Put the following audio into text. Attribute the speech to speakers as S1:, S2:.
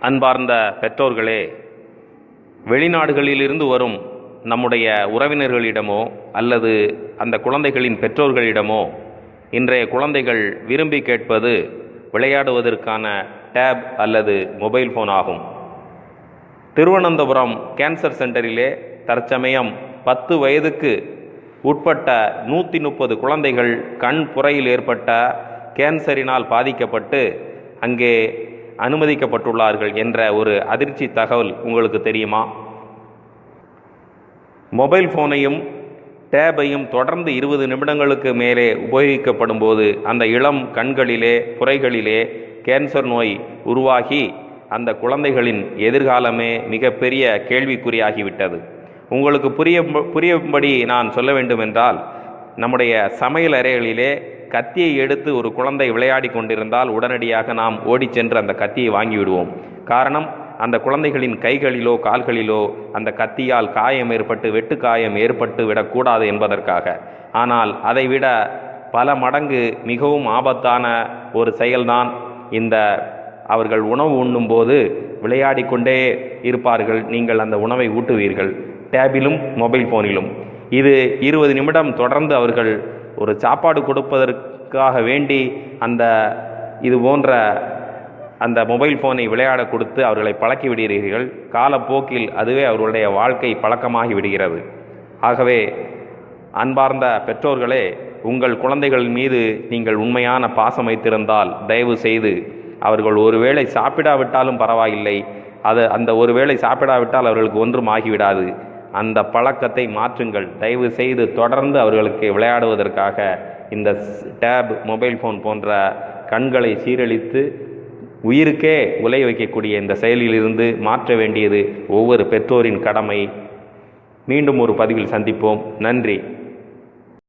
S1: அன்பார்ந்த பெற்றோர்களே, வெளிநாடுகளிலிருந்து வரும் நம்முடைய உறவினர்களிடமோ அல்லது அந்த குழந்தைகளின் பெற்றோர்களிடமோ இன்றைய குழந்தைகள் விரும்பி கேட்பது விளையாடுவதற்கான டேப் அல்லது மொபைல் ஃபோன் ஆகும். திருவனந்தபுரம் கேன்சர் சென்டரிலே தற்சமயம் 10 வயதுக்கு உட்பட்ட 130 குழந்தைகள் கண் புரையில் ஏற்பட்ட கேன்சரினால் பாதிக்கப்பட்டு அங்கே அனுமதிக்கப்பட்டுள்ளார்கள் என்ற ஒரு அதிர்ச்சி தகவல் உங்களுக்கு தெரியுமா? மொபைல் ஃபோனையும் டேபையும் தொடர்ந்து 20 நிமிடங்களுக்கு மேலே உபயோகிக்கப்படும் போது அந்த இளம் கண்களிலே புரைகளிலே கேன்சர் நோய் உருவாகி அந்த குழந்தைகளின் எதிர்காலமே மிகப்பெரிய கேள்விக்குறியாகிவிட்டது. உங்களுக்கு புரியும்படி நான் சொல்ல வேண்டுமென்றால், நம்முடைய சமையல் அறைகளிலே கத்தியை எடுத்து ஒரு குழந்தை விளையாடி கொண்டிருந்தால் உடனடியாக நாம் ஓடி சென்று அந்த கத்தியை வாங்கிவிடுவோம். காரணம், அந்த குழந்தைகளின் கைகளிலோ கால்களிலோ அந்த கத்தியால் காயம் ஏற்பட்டு வெட்டுக்காயம் ஏற்பட்டு விடக்கூடாது என்பதற்காக. ஆனால் அதைவிட பல மடங்கு மிகவும் ஆபத்தான ஒரு செயல்தான் இந்த அவர்கள் உணவு உண்ணும்போது விளையாடி கொண்டே இருப்பார்கள். நீங்கள் அந்த உணவை ஊட்டுவீர்கள், டேபிலும் மொபைல் ஃபோனிலும். இது 20 நிமிடம் தொடர்ந்து அவர்கள் ஒரு சாப்பாடு கொடுப்பதற்காக வேண்டி இது போன்ற அந்த மொபைல் ஃபோனை விளையாட கொடுத்து அவர்களை பழக்கி விடுகிறீர்கள். காலப்போக்கில் அதுவே அவர்களுடைய வாழ்க்கை பழக்கமாகி விடுகிறது. ஆகவே அன்பார்ந்த பெற்றோர்களே, உங்கள் குழந்தைகள் மீது நீங்கள் உண்மையான பாசம் வைத்திருந்தால் தயவு செய்து அவர்கள் ஒருவேளை சாப்பிடாவிட்டாலும் பரவாயில்லை, அந்த ஒருவேளை சாப்பிடாவிட்டால் அவர்களுக்கு ஒன்றும் ஆகிவிடாது. அந்த பழக்கத்தை மாற்றுங்கள். தயவு செய்து தொடர்ந்து அவர்களுக்கு விளையாடுவதற்காக இந்த டேப் மொபைல் ஃபோன் போன்ற கண்களை சீரழித்து உயிருக்கே உலை வைக்கக்கூடிய இந்த செயலிலிருந்து மாற்ற வேண்டியது ஒவ்வொரு பெற்றோரின் கடமை. மீண்டும் ஒரு பதிவில் சந்திப்போம். நன்றி.